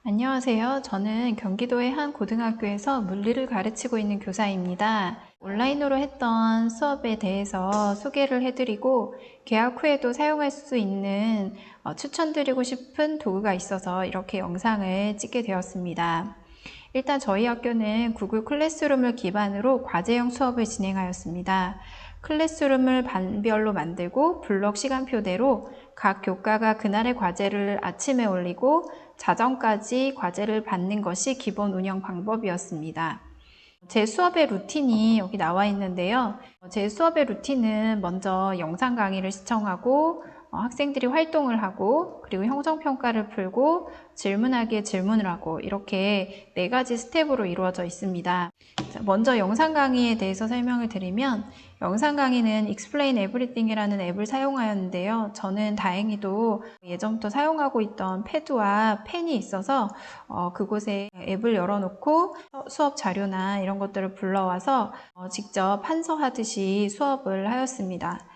안녕하세요. 저는 경기도의 한 고등학교에서 물리를 가르치고 있는 교사입니다. 온라인으로 했던 수업에 대해서 소개를 해드리고 개학 후에도 사용할 수 있는 추천드리고 싶은 도구가 있어서 이렇게 영상을 찍게 되었습니다. 일단 저희 학교는 구글 클래스룸을 기반으로 과제형 수업을 진행하였습니다. 클래스룸을 반별로 만들고 블록 시간표대로 각 교과가 그날의 과제를 아침에 올리고 자정까지 과제를 받는 것이 기본 운영 방법이었습니다. 제 수업의 루틴이 여기 나와 있는데요. 제 수업의 루틴은 먼저 영상 강의를 시청하고 학생들이 활동을 하고 그리고 형성평가를 풀고 질문하기에 질문을 하고 이렇게 4가지 스텝으로 이루어져 있습니다. 먼저 영상 강의에 대해서 설명을 드리면 영상 강의는 Explain Everything이라는 앱을 사용하였는데요. 저는 다행히도 예전부터 사용하고 있던 패드와 펜이 있어서 그곳에 앱을 열어놓고 수업 자료나 이런 것들을 불러와서 직접 판서하듯이 수업을 하였습니다.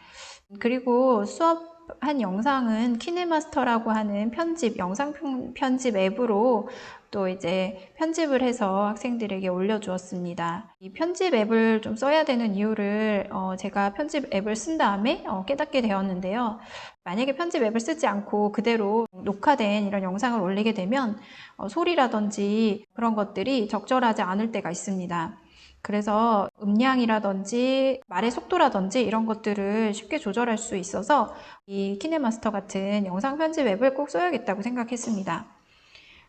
그리고 수업한 영상은 키네마스터라고 하는 영상 편집 앱으로 또 이제 편집을 해서 학생들에게 올려주었습니다. 이 편집 앱을 좀 써야 되는 이유를 제가 편집 앱을 쓴 다음에 깨닫게 되었는데요. 만약에 편집 앱을 쓰지 않고 그대로 녹화된 이런 영상을 올리게 되면 소리라든지 그런 것들이 적절하지 않을 때가 있습니다. 그래서 음량이라든지 말의 속도라든지 이런 것들을 쉽게 조절할 수 있어서 이 키네마스터 같은 영상 편집 앱을 꼭 써야겠다고 생각했습니다.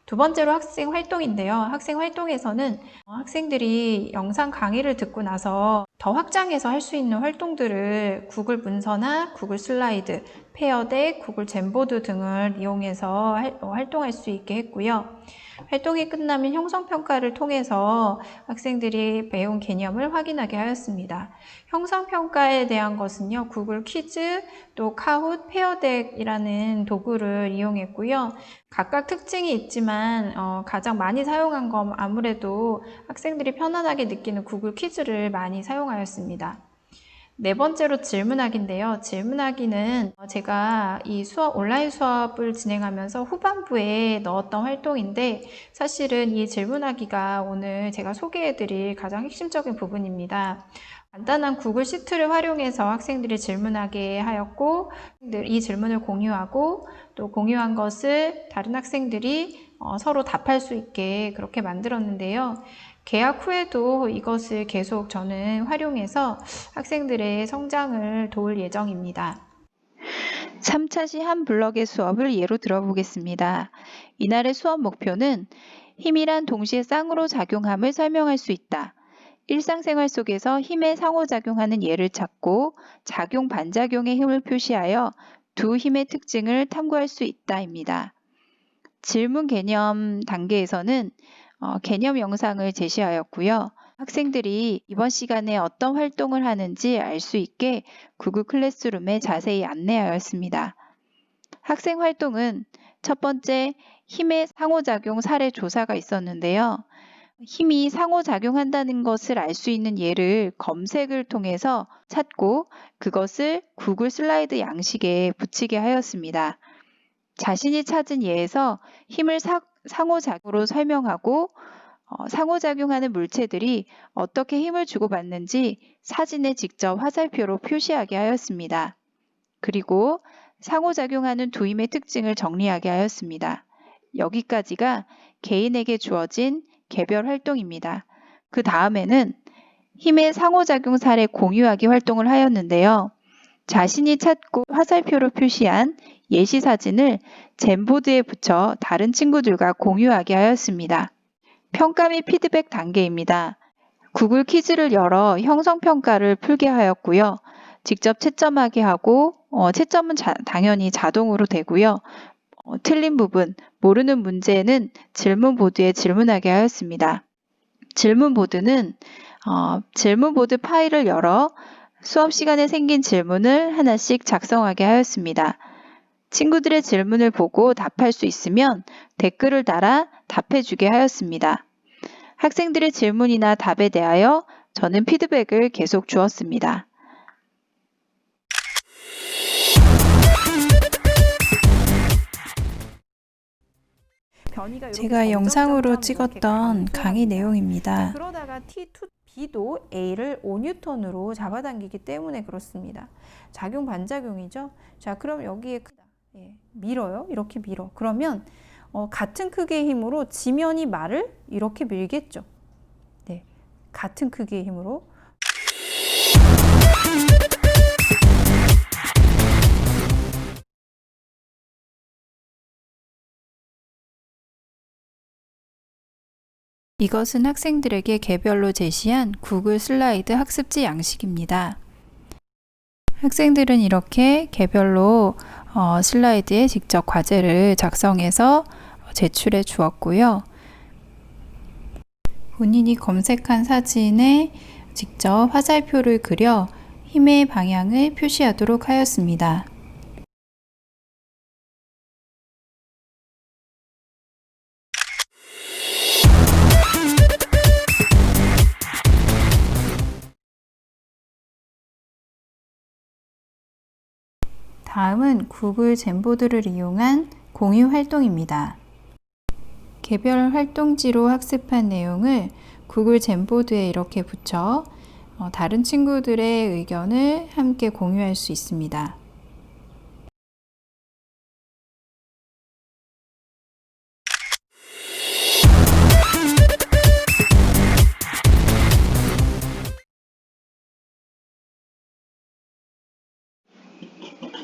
두 번째로 학생 활동인데요. 학생 활동에서는 학생들이 영상 강의를 듣고 나서 더 확장해서 할 수 있는 활동들을 구글 문서나 구글 슬라이드, 페어덱, 구글 젠보드 등을 이용해서 활동할 수 있게 했고요. 활동이 끝나면 형성평가를 통해서 학생들이 배운 개념을 확인하게 하였습니다. 형성평가에 대한 것은요, 구글 퀴즈, 또 카훗, 페어덱이라는 도구를 이용했고요. 각각 특징이 있지만 가장 많이 사용한 건 아무래도 학생들이 편안하게 느끼는 구글 퀴즈를 많이 사용하였습니다. 네 번째로 질문하기인데요. 질문하기는 제가 이 온라인 수업을 진행하면서 후반부에 넣었던 활동인데 사실은 이 질문하기가 오늘 제가 소개해드릴 가장 핵심적인 부분입니다. 간단한 구글 시트를 활용해서 학생들이 질문하게 하였고 이 질문을 공유하고 또 공유한 것을 다른 학생들이 서로 답할 수 있게 그렇게 만들었는데요. 개학 후에도 이것을 계속 저는 활용해서 학생들의 성장을 도울 예정입니다. 3차 시 한 블럭의 수업을 예로 들어보겠습니다. 이날의 수업 목표는 힘이란 동시에 쌍으로 작용함을 설명할 수 있다. 일상생활 속에서 힘에 상호작용하는 예를 찾고 작용 반작용의 힘을 표시하여 두 힘의 특징을 탐구할 수 있다입니다. 질문 개념 단계에서는 개념 영상을 제시하였고요. 학생들이 이번 시간에 어떤 활동을 하는지 알 수 있게 구글 클래스룸에 자세히 안내하였습니다. 학생 활동은 첫 번째 힘의 상호작용 사례 조사가 있었는데요. 힘이 상호작용한다는 것을 알 수 있는 예를 검색을 통해서 찾고 그것을 구글 슬라이드 양식에 붙이게 하였습니다. 자신이 찾은 예에서 힘을 상호작용으로 설명하고 상호작용하는 물체들이 어떻게 힘을 주고받는지 사진에 직접 화살표로 표시하게 하였습니다. 그리고 상호작용하는 두 힘의 특징을 정리하게 하였습니다. 여기까지가 개인에게 주어진 개별 활동입니다. 그 다음에는 힘의 상호작용 사례 공유하기 활동을 하였는데요. 자신이 찾고 화살표로 표시한 예시 사진을 젠보드에 붙여 다른 친구들과 공유하게 하였습니다. 평가 및 피드백 단계입니다. 구글 퀴즈를 열어 형성평가를 풀게 하였고요. 직접 채점하게 하고 채점은 당연히 자동으로 되고요. 틀린 부분, 모르는 문제는 질문 보드에 질문하게 하였습니다. 질문 보드는 질문보드 파일을 열어 수업 시간에 생긴 질문을 하나씩 작성하게 하였습니다. 친구들의 질문을 보고 답할 수 있으면 댓글을 달아 답해주게 하였습니다. 학생들의 질문이나 답에 대하여 저는 피드백을 계속 주었습니다. 제가 영상으로 찍었던 강의 내용입니다. 그러다가 T2B도 A를 5N으로 잡아당기기 때문에 그렇습니다. 작용 반작용이죠. 자, 그럼 여기에 밀어요. 이렇게 밀어. 그러면 같은 크기의 힘으로 지면이 말을 이렇게 밀겠죠. 네, 같은 크기의 힘으로. 이것은 학생들에게 개별로 제시한 구글 슬라이드 학습지 양식입니다. 학생들은 이렇게 개별로 슬라이드에 직접 과제를 작성해서 제출해 주었고요. 본인이 검색한 사진에 직접 화살표를 그려 힘의 방향을 표시하도록 하였습니다. 다음은 구글 젠보드를 이용한 공유 활동입니다. 개별 활동지로 학습한 내용을 구글 젠보드에 이렇게 붙여 다른 친구들의 의견을 함께 공유할 수 있습니다.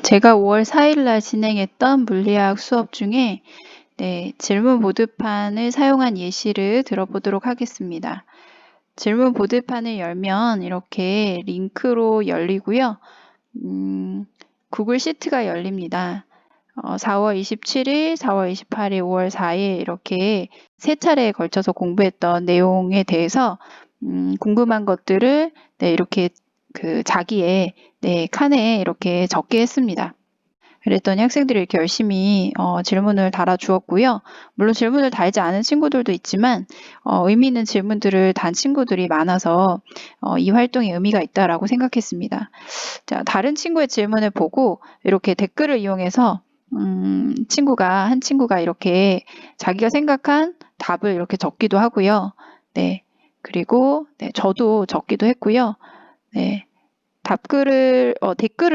제가 5월 4일 날 진행했던 물리학 수업 중에 질문 보드판을 사용한 예시를 들어보도록 하겠습니다. 질문 보드판을 열면 이렇게 링크로 열리고요. 구글 시트가 열립니다. 4월 27일, 4월 28일, 5월 4일 이렇게 세 차례에 걸쳐서 공부했던 내용에 대해서 궁금한 것들을 이렇게 자기의 칸에 이렇게 적게 했습니다. 그랬더니 학생들이 이렇게 열심히 질문을 달아주었고요. 물론 질문을 달지 않은 친구들도 있지만 의미 있는 질문들을 단 친구들이 많아서 이 활동에 의미가 있다라고 생각했습니다. 자, 다른 친구의 질문을 보고 이렇게 댓글을 이용해서 한 친구가 이렇게 자기가 생각한 답을 이렇게 적기도 하고요. 그리고 저도 적기도 했고요. 댓글을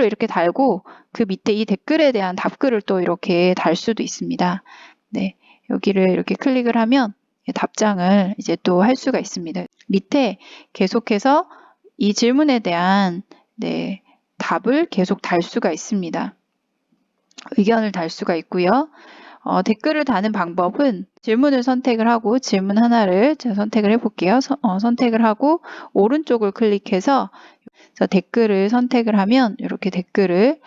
이렇게 달고 그 밑에 이 댓글에 대한 답글을 또 이렇게 달 수도 있습니다. 여기를 이렇게 클릭을 하면 답장을 이제 또 할 수가 있습니다. 밑에 계속해서 이 질문에 대한 답을 계속 달 수가 있습니다. 의견을 달 수가 있고요. 댓글을 다는 방법은 질문을 선택을 하고 질문 하나를 제가 선택을 해볼게요. 선택을 하고 오른쪽을 클릭해서 댓글을 선택을 하면 이렇게 댓글을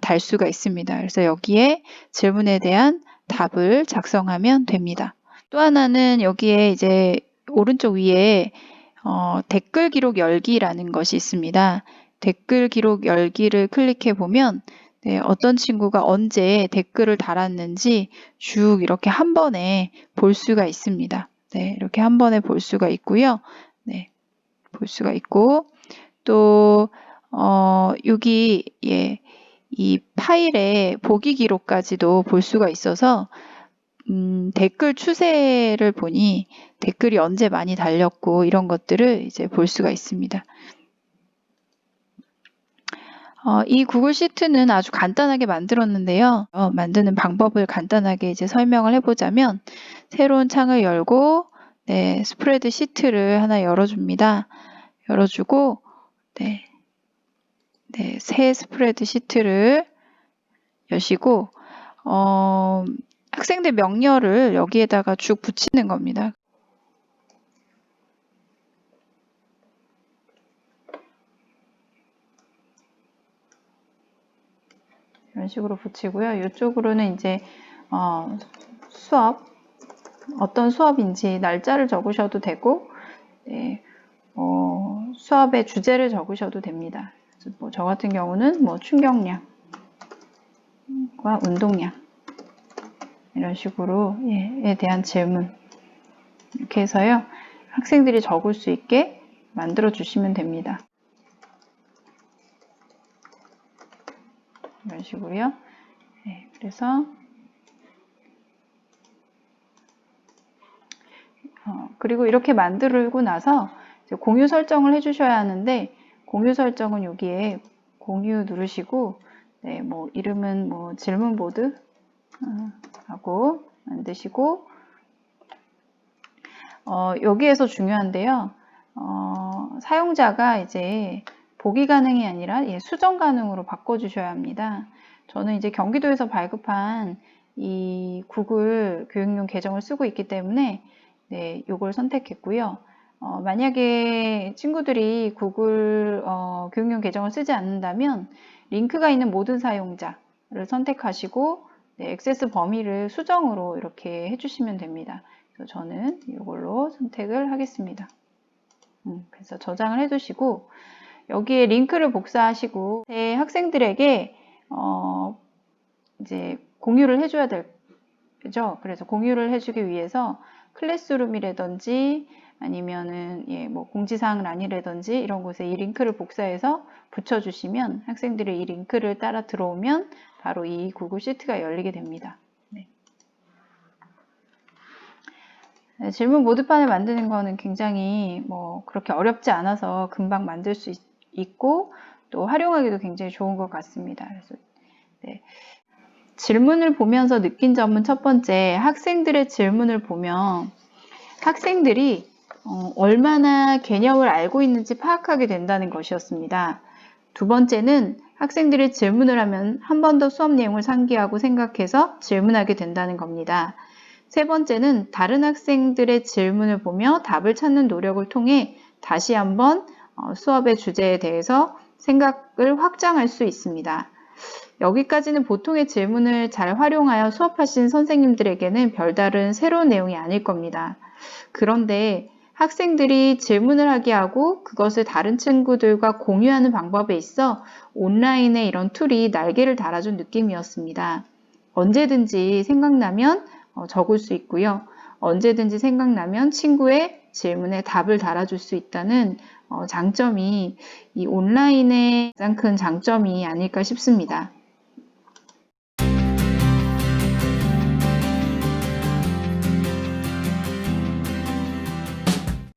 달 수가 있습니다. 그래서 여기에 질문에 대한 답을 작성하면 됩니다. 또 하나는 여기에 이제 오른쪽 위에 댓글 기록 열기라는 것이 있습니다. 댓글 기록 열기를 클릭해 보면 어떤 친구가 언제 댓글을 달았는지 쭉 이렇게 한 번에 볼 수가 있습니다. 이렇게 한 번에 볼 수가 있고요. 볼 수가 있고 또 여기 이 파일의 보기 기록까지도 볼 수가 있어서 댓글 추세를 보니 댓글이 언제 많이 달렸고 이런 것들을 이제 볼 수가 있습니다. 이 구글 시트는 아주 간단하게 만들었는데요. 만드는 방법을 간단하게 이제 설명을 해보자면 새로운 창을 열고 스프레드 시트를 하나 열어줍니다. 열어주고 새 스프레드 시트를 여시고 학생들 명렬을 여기에다가 쭉 붙이는 겁니다. 이런 식으로 붙이고요. 이쪽으로는 이제 수업 어떤 수업인지 날짜를 적으셔도 되고 수업의 주제를 적으셔도 됩니다. 저 같은 경우는 충격량과 운동량 이런 식으로 에 대한 질문 이렇게 해서요. 학생들이 적을 수 있게 만들어 주시면 됩니다. 이런 식으로요. 그래서 그리고 이렇게 만들고 나서 이제 공유 설정을 해주셔야 하는데, 공유 설정은 여기에 공유 누르시고, 네, 뭐 이름은 뭐 질문 보드 하고 만드시고, 여기에서 중요한데요. 사용자가 이제 보기 가능이 아니라 수정 가능으로 바꿔주셔야 합니다. 저는 이제 경기도에서 발급한 이 구글 교육용 계정을 쓰고 있기 때문에 네, 요걸 선택했고요. 만약에 친구들이 구글 교육용 계정을 쓰지 않는다면 링크가 있는 모든 사용자를 선택하시고 네, 액세스 범위를 수정으로 이렇게 해주시면 됩니다. 그래서 저는 이걸로 선택을 하겠습니다. 그래서 저장을 해두시고 여기에 링크를 복사하시고 제 학생들에게 이제 공유를 해줘야 되죠. 그래서 공유를 해주기 위해서 클래스룸이라든지 아니면은 뭐 공지사항란이라든지 이런 곳에 이 링크를 복사해서 붙여주시면 학생들이 이 링크를 따라 들어오면 바로 이 구글 시트가 열리게 됩니다. 네. 질문 모드판을 만드는 거는 굉장히 뭐 그렇게 어렵지 않아서 금방 만들 수 있고 또 활용하기도 굉장히 좋은 것 같습니다. 그래서 네. 질문을 보면서 느낀 점은 첫 번째, 학생들의 질문을 보면 학생들이 얼마나 개념을 알고 있는지 파악하게 된다는 것이었습니다. 두 번째는 학생들이 질문을 하면 한 번 더 수업 내용을 상기하고 생각해서 질문하게 된다는 겁니다. 세 번째는 다른 학생들의 질문을 보며 답을 찾는 노력을 통해 다시 한번 수업의 주제에 대해서 생각을 확장할 수 있습니다. 여기까지는 보통의 질문을 잘 활용하여 수업하신 선생님들에게는 별다른 새로운 내용이 아닐 겁니다. 그런데 학생들이 질문을 하게 하고 그것을 다른 친구들과 공유하는 방법에 있어 온라인의 이런 툴이 날개를 달아준 느낌이었습니다. 언제든지 생각나면 적을 수 있고요. 언제든지 생각나면 친구의 질문에 답을 달아줄 수 있다는 장점이 이 온라인의 가장 큰 장점이 아닐까 싶습니다.